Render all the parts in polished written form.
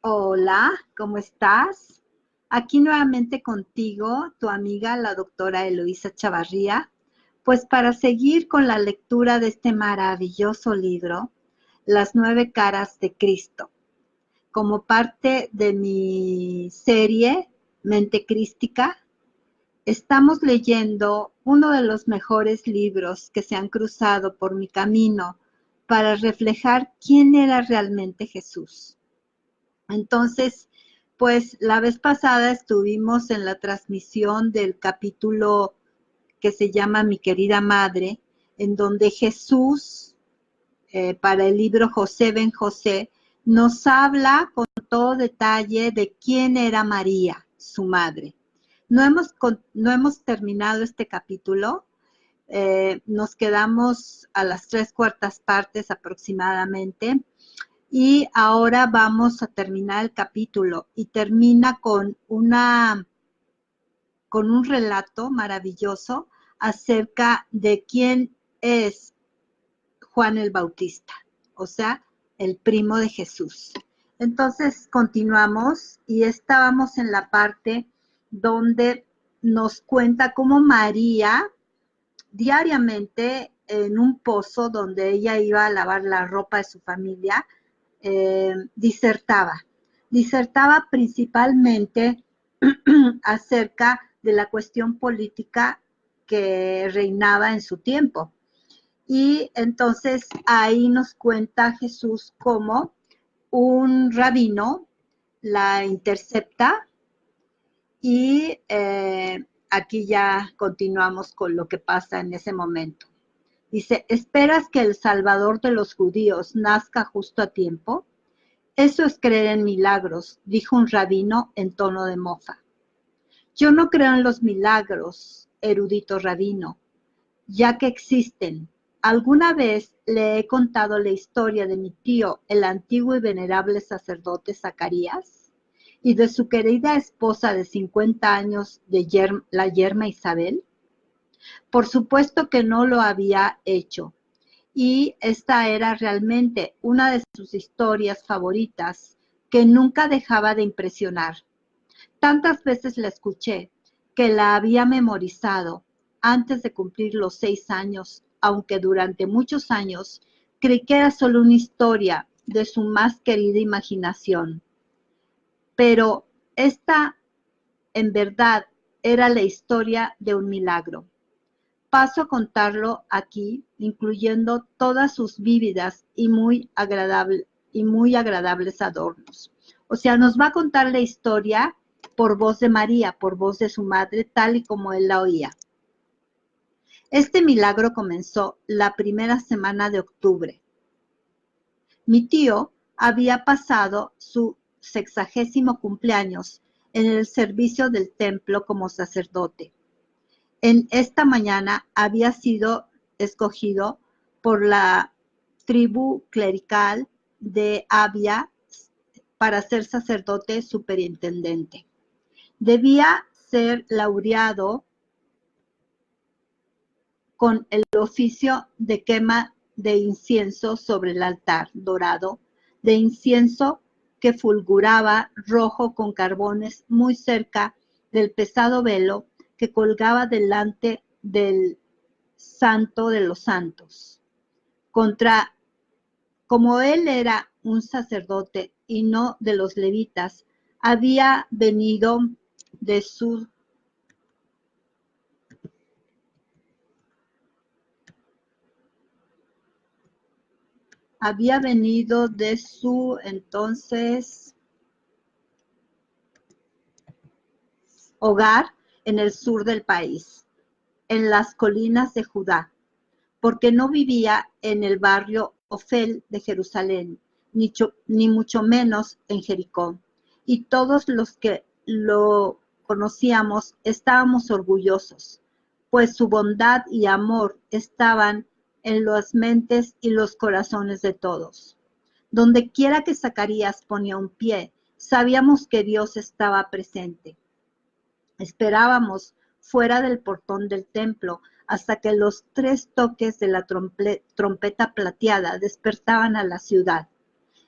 Hola, ¿cómo estás? Aquí nuevamente contigo, tu amiga, la doctora Eloísa Chavarría, pues para seguir con la lectura de este maravilloso libro, Las 9 caras de Cristo, como parte de mi serie Mente Crística. Estamos leyendo uno de los mejores libros que se han cruzado por mi camino para reflejar quién era realmente Jesús. Entonces, pues la vez pasada estuvimos en la transmisión del capítulo que se llama Mi querida madre, en donde Jesús, para el libro José ben José, nos habla con todo detalle de quién era María, su madre. No hemos terminado este capítulo, nos quedamos a las 3/4 partes aproximadamente. Y ahora vamos a terminar el capítulo y termina con un relato maravilloso acerca de quién es Juan el Bautista, o sea, el primo de Jesús. Entonces continuamos y estábamos en la parte donde nos cuenta cómo María diariamente en un pozo donde ella iba a lavar la ropa de su familia, disertaba. Disertaba principalmente acerca de la cuestión política que reinaba en su tiempo. Y entonces ahí nos cuenta Jesús cómo un rabino la intercepta y aquí ya continuamos con lo que pasa en ese momento. Dice, ¿esperas que el Salvador de los judíos nazca justo a tiempo? Eso es creer en milagros, dijo un rabino en tono de mofa. Yo no creo en los milagros, erudito rabino, ya que existen. Alguna vez le he contado la historia de mi tío, el antiguo y venerable sacerdote Zacarías, y de su querida esposa de 50 años, la yerma Isabel. Por supuesto que no lo había hecho, y esta era realmente una de sus historias favoritas que nunca dejaba de impresionar. Tantas veces la escuché que la había memorizado antes de cumplir los 6 años, aunque durante muchos años creí que era solo una historia de su más querida imaginación. Pero esta, en verdad, era la historia de un milagro. Paso a contarlo aquí, incluyendo todas sus vívidas y muy agradables adornos. O sea, nos va a contar la historia por voz de María, por voz de su madre, tal y como él la oía. Este milagro comenzó la primera semana de octubre. Mi tío había pasado su 60º cumpleaños en el servicio del templo como sacerdote. En esta mañana había sido escogido por la tribu clerical de Abia para ser sacerdote superintendente. Debía ser laureado con el oficio de quema de incienso sobre el altar dorado, de incienso que fulguraba rojo con carbones muy cerca del pesado velo que colgaba delante del Santo de los Santos. Como él era un sacerdote y no de los levitas, había venido de su entonces hogar en el sur del país, en las colinas de Judá, porque no vivía en el barrio Ofel de Jerusalén, ni mucho menos en Jericó. Y todos los que lo conocíamos estábamos orgullosos, pues su bondad y amor estaban en las mentes y los corazones de todos. Donde quiera que Zacarías ponía un pie, sabíamos que Dios estaba presente. Esperábamos fuera del portón del templo hasta que los 3 toques de la trompeta plateada despertaban a la ciudad.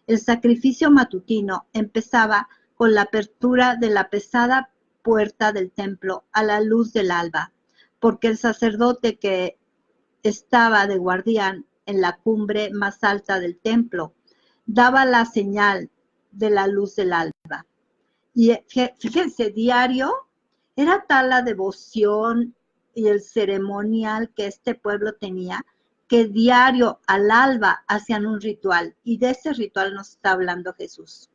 El sacrificio matutino empezaba con la apertura de la pesada puerta del templo a la luz del alba, porque el sacerdote que estaba de guardián en la cumbre más alta del templo daba la señal de la luz del alba. Y fíjense, diario era tal la devoción y el ceremonial que este pueblo tenía, que diario al alba hacían un ritual, y de ese ritual nos está hablando Jesús.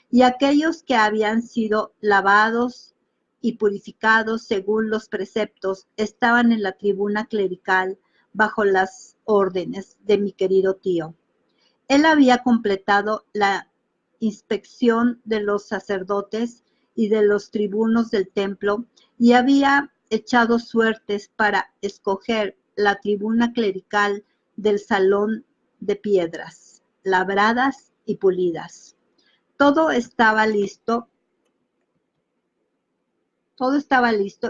Y aquellos que habían sido lavados y purificados según los preceptos estaban en la tribuna clerical bajo las órdenes de mi querido tío. Él había completado la inspección de los sacerdotes y de los tribunos del templo y había echado suertes para escoger la tribuna clerical del salón de piedras, labradas y pulidas. Todo estaba listo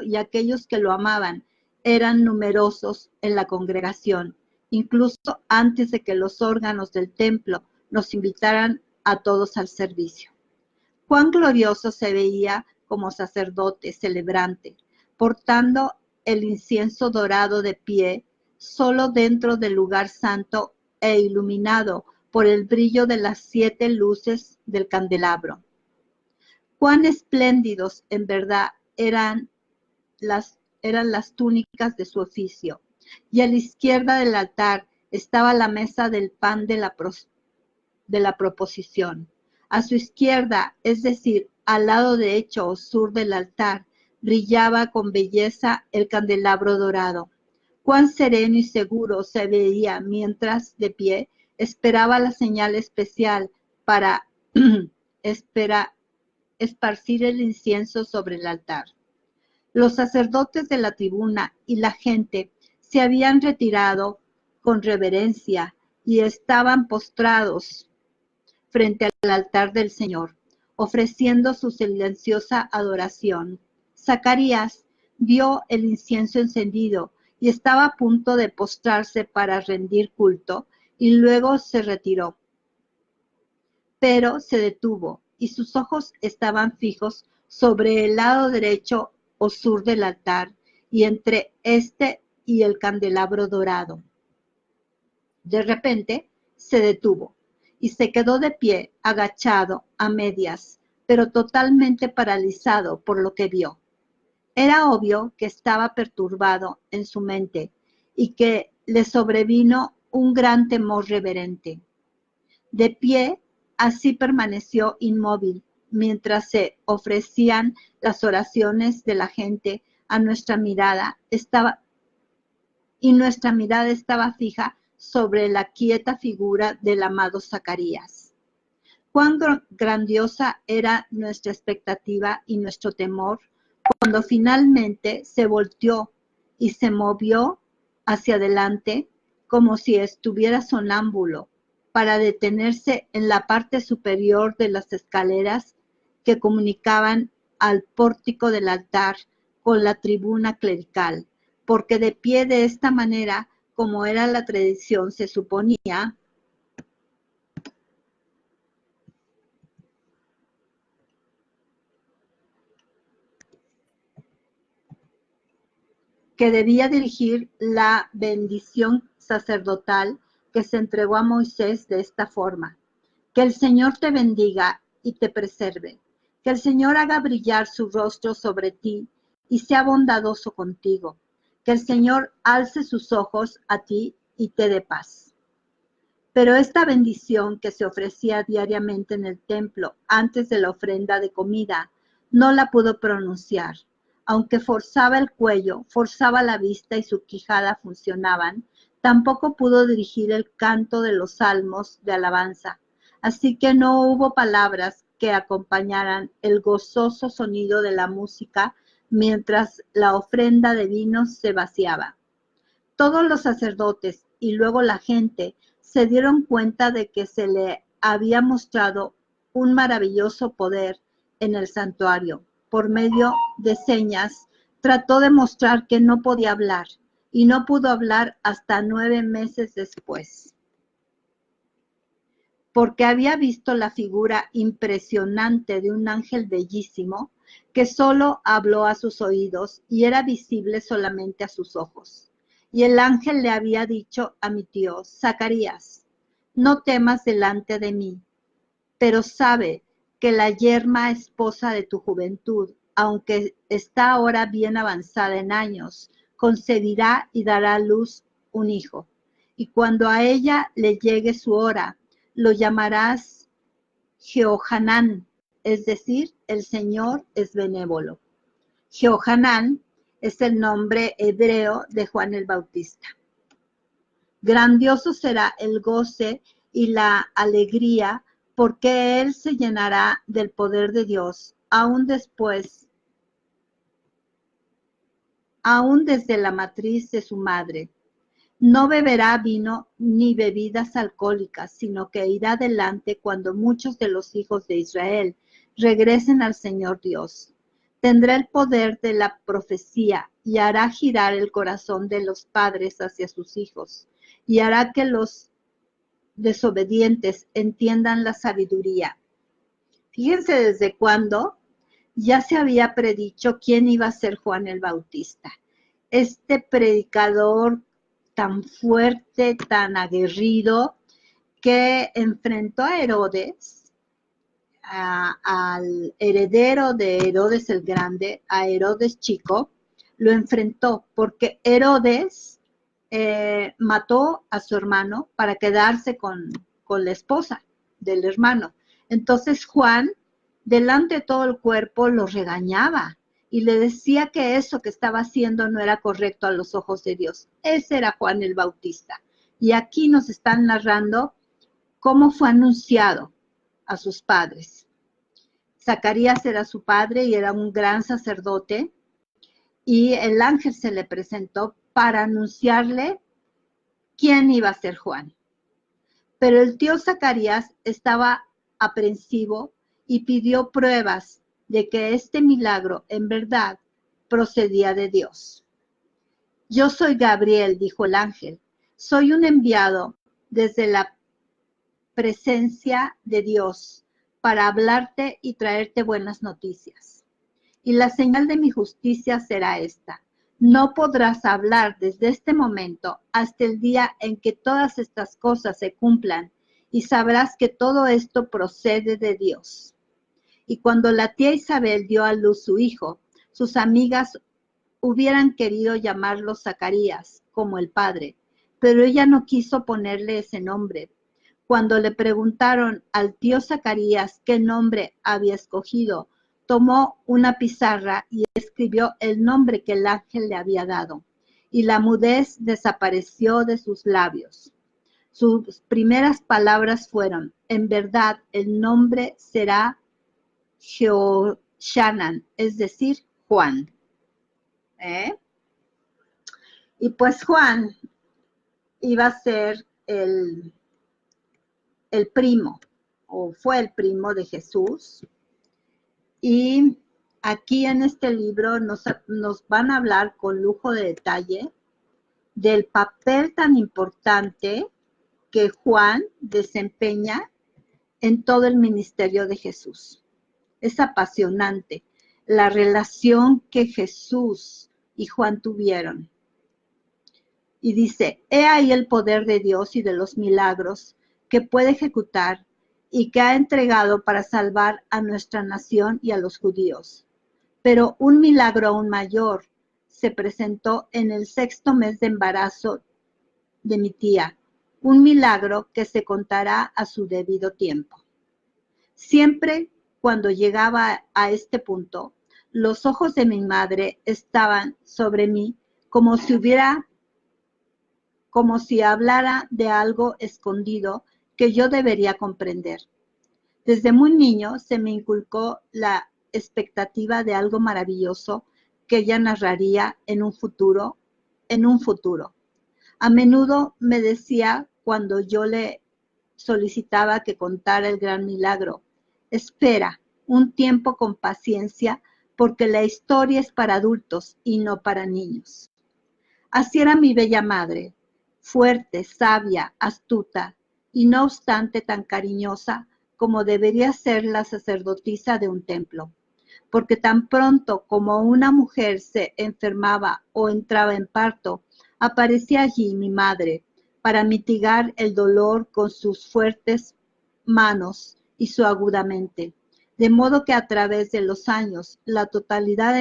y aquellos que lo amaban eran numerosos en la congregación, incluso antes de que los órganos del templo nos invitaran a todos al servicio. Cuán glorioso se veía como sacerdote celebrante, portando el incienso dorado de pie, solo dentro del lugar santo e iluminado por el brillo de las 7 luces del candelabro. Cuán espléndidos en verdad eran las túnicas de su oficio. Y a la izquierda del altar estaba la mesa del pan de la proposición. A su izquierda, es decir, al lado derecho o sur del altar, brillaba con belleza el candelabro dorado. Cuán sereno y seguro se veía mientras, de pie, esperaba la señal especial para esparcir el incienso sobre el altar. Los sacerdotes de la tribuna y la gente se habían retirado con reverencia y estaban postrados frente al altar del Señor, ofreciendo su silenciosa adoración. Zacarías vio el incienso encendido y estaba a punto de postrarse para rendir culto, y luego se retiró. Pero se detuvo, y sus ojos estaban fijos sobre el lado derecho o sur del altar, y entre este y el candelabro dorado. De repente se detuvo y se quedó de pie, agachado, a medias, pero totalmente paralizado por lo que vio. Era obvio que estaba perturbado en su mente y que le sobrevino un gran temor reverente. De pie, así permaneció inmóvil mientras se ofrecían las oraciones de la gente a nuestra mirada estaba fija sobre la quieta figura del amado Zacarías. Cuán grandiosa era nuestra expectativa y nuestro temor cuando finalmente se volteó y se movió hacia adelante como si estuviera sonámbulo, para detenerse en la parte superior de las escaleras que comunicaban al pórtico del altar con la tribuna clerical, porque de pie de esta manera, como era la tradición, se suponía que debía dirigir la bendición sacerdotal que se entregó a Moisés de esta forma: que el Señor te bendiga y te preserve, que el Señor haga brillar su rostro sobre ti y sea bondadoso contigo, que el Señor alce sus ojos a ti y te dé paz. Pero esta bendición que se ofrecía diariamente en el templo antes de la ofrenda de comida, no la pudo pronunciar. Aunque forzaba el cuello, forzaba la vista y su quijada funcionaban, tampoco pudo dirigir el canto de los salmos de alabanza. Así que no hubo palabras que acompañaran el gozoso sonido de la música mientras la ofrenda de vino se vaciaba. Todos los sacerdotes y luego la gente se dieron cuenta de que se le había mostrado un maravilloso poder en el santuario. Por medio de señas, trató de mostrar que no podía hablar, y no pudo hablar hasta 9 meses después. porque había visto la figura impresionante de un ángel bellísimo que solo habló a sus oídos y era visible solamente a sus ojos. Y el ángel le había dicho a mi tío: Zacarías, no temas delante de mí, pero sabe que la yerma esposa de tu juventud, aunque está ahora bien avanzada en años, concebirá y dará a luz un hijo. Y cuando a ella le llegue su hora, lo llamarás Jehohanán, es decir, el Señor es benévolo. Jehohanán es el nombre hebreo de Juan el Bautista. Grandioso será el goce y la alegría, porque él se llenará del poder de Dios, aún desde la matriz de su madre. No beberá vino ni bebidas alcohólicas, sino que irá adelante cuando muchos de los hijos de Israel regresen al Señor Dios. Tendrá el poder de la profecía y hará girar el corazón de los padres hacia sus hijos, y hará que los desobedientes entiendan la sabiduría. Fíjense desde cuándo ya se había predicho quién iba a ser Juan el Bautista. Este predicador tan fuerte, tan aguerrido, que enfrentó a Herodes, al heredero de Herodes el Grande, a Herodes Chico, lo enfrentó porque Herodes mató a su hermano para quedarse con la esposa del hermano. Entonces Juan, delante de todo el cuerpo, lo regañaba y le decía que eso que estaba haciendo no era correcto a los ojos de Dios. Ese era Juan el Bautista. Y aquí nos están narrando cómo fue anunciado a sus padres. Zacarías era su padre y era un gran sacerdote, y el ángel se le presentó para anunciarle quién iba a ser Juan. Pero el tío Zacarías estaba aprensivo y pidió pruebas de que este milagro en verdad procedía de Dios. Yo soy Gabriel, dijo el ángel, soy un enviado desde la presencia de Dios para hablarte y traerte buenas noticias. Y la señal de mi justicia será esta: no podrás hablar desde este momento hasta el día en que todas estas cosas se cumplan, y sabrás que todo esto procede de Dios. Y cuando la tía Isabel dio a luz su hijo, sus amigas hubieran querido llamarlo Zacarías, como el padre, pero ella no quiso ponerle ese nombre. Cuando le preguntaron al tío Zacarías qué nombre había escogido, tomó una pizarra y escribió el nombre que el ángel le había dado, y la mudez desapareció de sus labios. Sus primeras palabras fueron: en verdad el nombre será Jehohanan, es decir, Juan. Y pues Juan iba a ser el primo, o fue el primo de Jesús. Y aquí en este libro nos van a hablar con lujo de detalle del papel tan importante que Juan desempeña en todo el ministerio de Jesús. Es apasionante la relación que Jesús y Juan tuvieron. Y dice: he ahí el poder de Dios y de los milagros que puede ejecutar y que ha entregado para salvar a nuestra nación y a los judíos. Pero un milagro aún mayor se presentó en el 6º mes de embarazo de mi tía, un milagro que se contará a su debido tiempo. Siempre cuando llegaba a este punto, los ojos de mi madre estaban sobre mí como si hablara de algo escondido que yo debería comprender. Desde muy niño se me inculcó la expectativa de algo maravilloso que ella narraría en un futuro. A menudo me decía, cuando yo le solicitaba que contara el gran milagro: espera un tiempo con paciencia, porque la historia es para adultos y no para niños. Así era mi bella madre, fuerte, sabia, astuta, y no obstante tan cariñosa como debería ser la sacerdotisa de un templo, porque tan pronto como una mujer se enfermaba o entraba en parto, aparecía allí mi madre para mitigar el dolor con sus fuertes manos y su aguda mente. De modo que a través de los años, la totalidad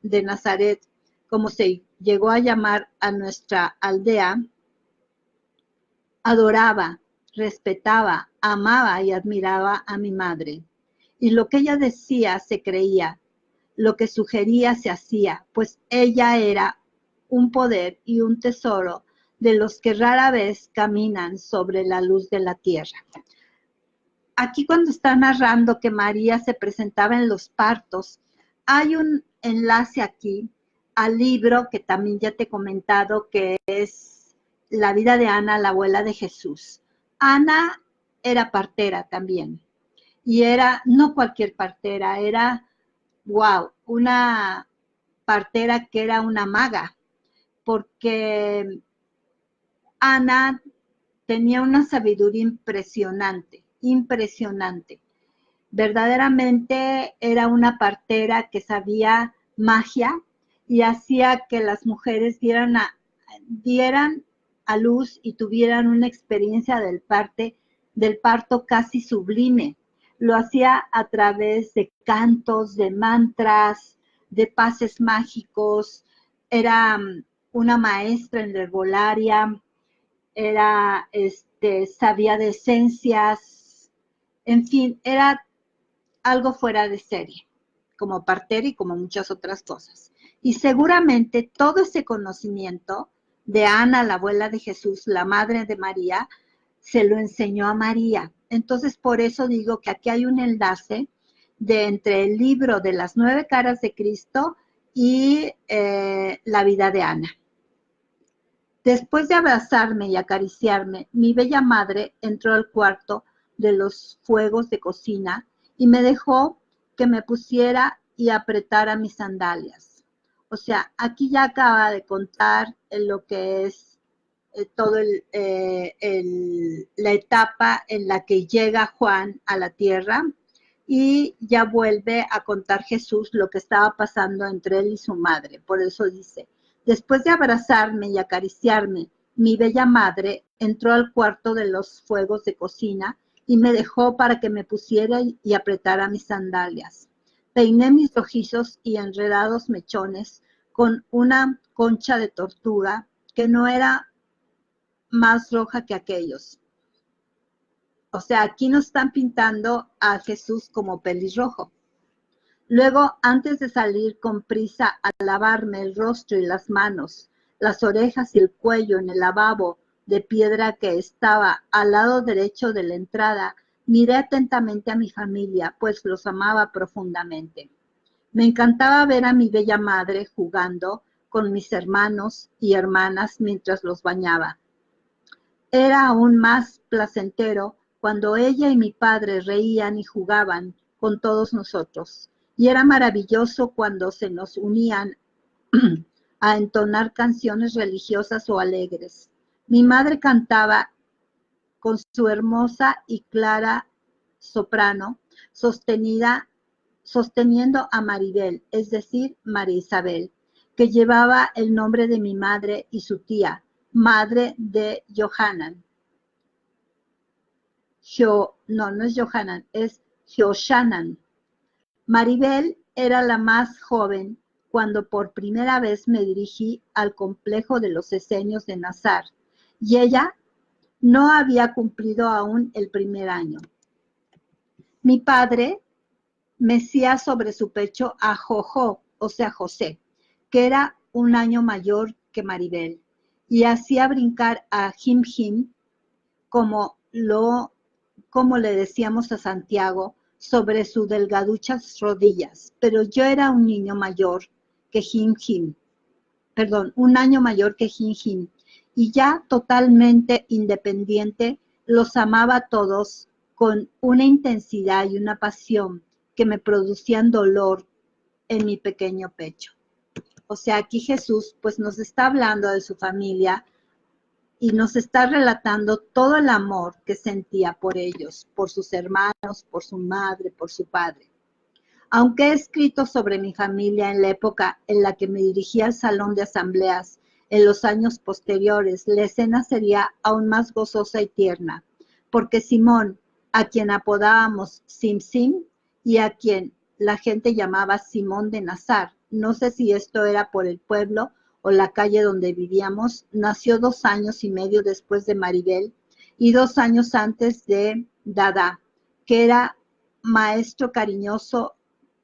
de Nazaret, como se llegó a llamar a nuestra aldea, adoraba, respetaba, amaba y admiraba a mi madre. Y lo que ella decía se creía, lo que sugería se hacía, pues ella era un poder y un tesoro de los que rara vez caminan sobre la luz de la tierra. Aquí cuando está narrando que María se presentaba en los partos, hay un enlace aquí al libro que también ya te he comentado, que es La vida de Ana, la abuela de Jesús. Ana era partera también, y era no cualquier partera, era, wow, una partera que era una maga, porque Ana tenía una sabiduría impresionante, impresionante. Verdaderamente era una partera que sabía magia y hacía que las mujeres dieran a luz y tuvieran una experiencia del parto casi sublime. Lo hacía a través de cantos, de mantras, de pases mágicos. Era una maestra en la herbolaria, sabía de esencias, en fin, era algo fuera de serie, como partera y como muchas otras cosas. Y seguramente todo ese conocimiento de Ana, la abuela de Jesús, la madre de María, se lo enseñó a María. Entonces, por eso digo que aquí hay un enlace entre el libro de las 9 caras de Cristo y la vida de Ana. Después de abrazarme y acariciarme, mi bella madre entró al cuarto de los fuegos de cocina y me dejó que me pusiera y apretara mis sandalias. O sea, aquí ya acaba de contar lo que es todo la etapa en la que llega Juan a la tierra, y ya vuelve a contar Jesús lo que estaba pasando entre él y su madre. Por eso dice: después de abrazarme y acariciarme, mi bella madre entró al cuarto de los fuegos de cocina y me dejó para que me pusiera y apretara mis sandalias. Peiné mis rojizos y enredados mechones con una concha de tortuga que no era más roja que aquellos. O sea, aquí nos están pintando a Jesús como pelirrojo. Luego, antes de salir con prisa a lavarme el rostro y las manos, las orejas y el cuello en el lavabo de piedra que estaba al lado derecho de la entrada, miré atentamente a mi familia, pues los amaba profundamente. Me encantaba ver a mi bella madre jugando con mis hermanos y hermanas mientras los bañaba. Era aún más placentero cuando ella y mi padre reían y jugaban con todos nosotros, y era maravilloso cuando se nos unían a entonar canciones religiosas o alegres. Mi madre cantaba con su hermosa y clara soprano, sosteniendo a Maribel, es decir, María Isabel, que llevaba el nombre de mi madre y su tía, madre de Johanan. No es Johanan, es Joshanan. Maribel era la más joven cuando por primera vez me dirigí al complejo de los esenios de Nazar, y ella no había cumplido aún el primer año. Mi padre mecía sobre su pecho a Jojo, o sea, José, que era un año mayor que Maribel, y hacía brincar a Jim Jim, como le decíamos a Santiago, sobre sus delgaduchas rodillas. Pero yo era un niño mayor que Jim Jim, un año mayor que Jim Jim, y ya totalmente independiente, los amaba a todos con una intensidad y una pasión que me producían dolor en mi pequeño pecho. O sea, aquí Jesús pues nos está hablando de su familia y nos está relatando todo el amor que sentía por ellos, por sus hermanos, por su madre, por su padre. Aunque he escrito sobre mi familia en la época en la que me dirigía al salón de asambleas en los años posteriores, la escena sería aún más gozosa y tierna, porque Simón, a quien apodábamos Sim Sim y a quien la gente llamaba Simón de Nazar, no sé si esto era por el pueblo o la calle donde vivíamos, nació 2 años y medio después de Maribel y 2 años antes de Dada, que era maestro cariñoso,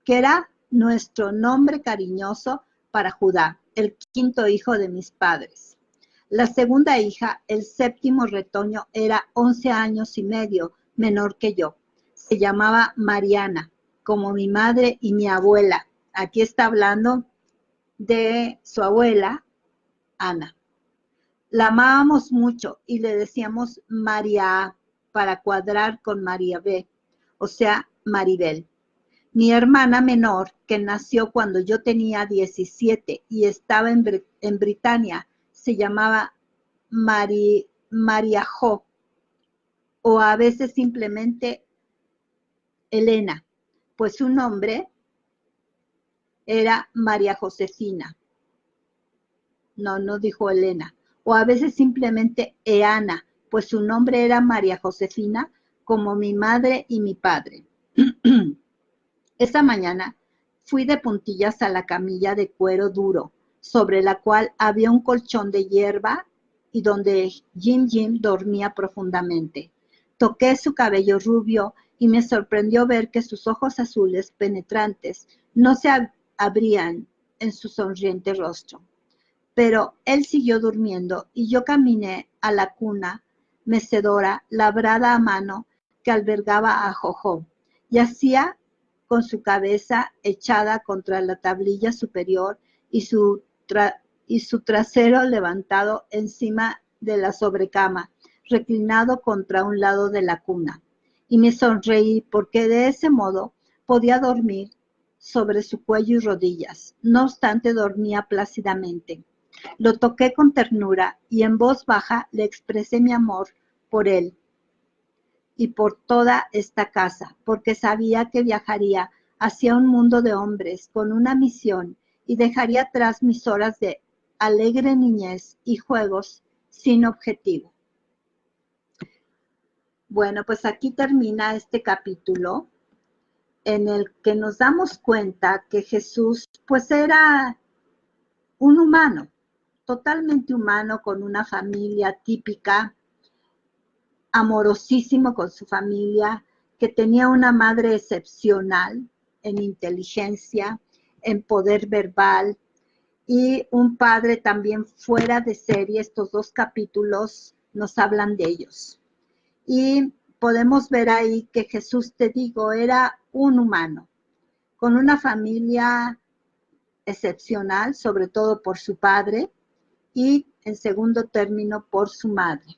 que era nuestro nombre cariñoso para Judá, el 5º hijo de mis padres. La segunda hija, el 7º retoño, era 11 años y medio menor que yo. Se llamaba Mariana, como mi madre y mi abuela. Aquí está hablando de su abuela, Ana. La amábamos mucho y le decíamos María A para cuadrar con María B, o sea, Maribel. Mi hermana menor, que nació cuando yo tenía 17 y estaba en Britania, se llamaba María Jo, o a veces simplemente Elena, pues su nombre era María Josefina. No dijo Elena. O a veces simplemente Eana, pues su nombre era María Josefina, como mi madre y mi padre. Esa mañana fui de puntillas a la camilla de cuero duro, sobre la cual había un colchón de hierba y donde Jim dormía profundamente. Toqué su cabello rubio y me sorprendió ver que sus ojos azules penetrantes no se abrían en su sonriente rostro. Pero él siguió durmiendo y yo caminé a la cuna mecedora labrada a mano que albergaba a Jojo, y hacía con su cabeza echada contra la tablilla superior y su trasero levantado encima de la sobrecama, reclinado contra un lado de la cuna. Y me sonreí porque de ese modo podía dormir sobre su cuello y rodillas. No obstante, dormía plácidamente. Lo toqué con ternura y en voz baja le expresé mi amor por él y por toda esta casa, porque sabía que viajaría hacia un mundo de hombres con una misión y dejaría atrás mis horas de alegre niñez y juegos sin objetivo. Bueno, pues aquí termina este capítulo en el que nos damos cuenta que Jesús pues era un humano, totalmente humano, con una familia típica, amorosísimo con su familia, que tenía una madre excepcional en inteligencia, en poder verbal, y un padre también fuera de serie. Estos 2 capítulos nos hablan de ellos. Y podemos ver ahí que Jesús, te digo, era un humano, con una familia excepcional, sobre todo por su padre, y en segundo término por su madre.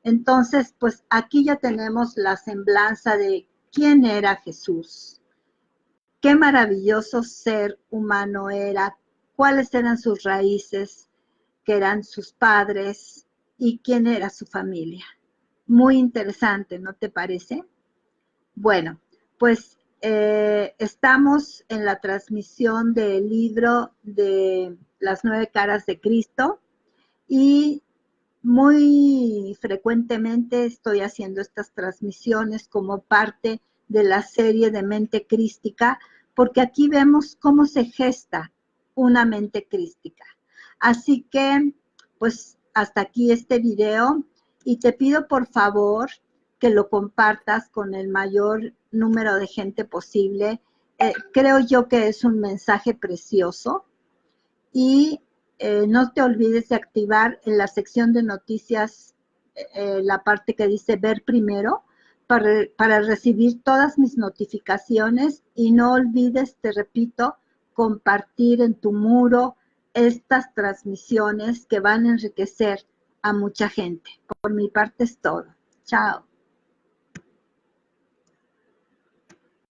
Entonces, pues aquí ya tenemos la semblanza de quién era Jesús, qué maravilloso ser humano era, cuáles eran sus raíces, que eran sus padres y quién era su familia. Muy interesante, ¿no te parece? Bueno, pues estamos en la transmisión del libro de las 9 caras de Cristo y muy frecuentemente estoy haciendo estas transmisiones como parte de la serie de Mente Crística, porque aquí vemos cómo se gesta una mente crística. Así que, pues, hasta aquí este video y te pido por favor que lo compartas con el mayor número de gente posible. Creo yo que es un mensaje precioso y no te olvides de activar en la sección de noticias la parte que dice ver primero para recibir todas mis notificaciones y no olvides, te repito, compartir en tu muro estas transmisiones que van a enriquecer a mucha gente. Por mi parte es todo. Chao.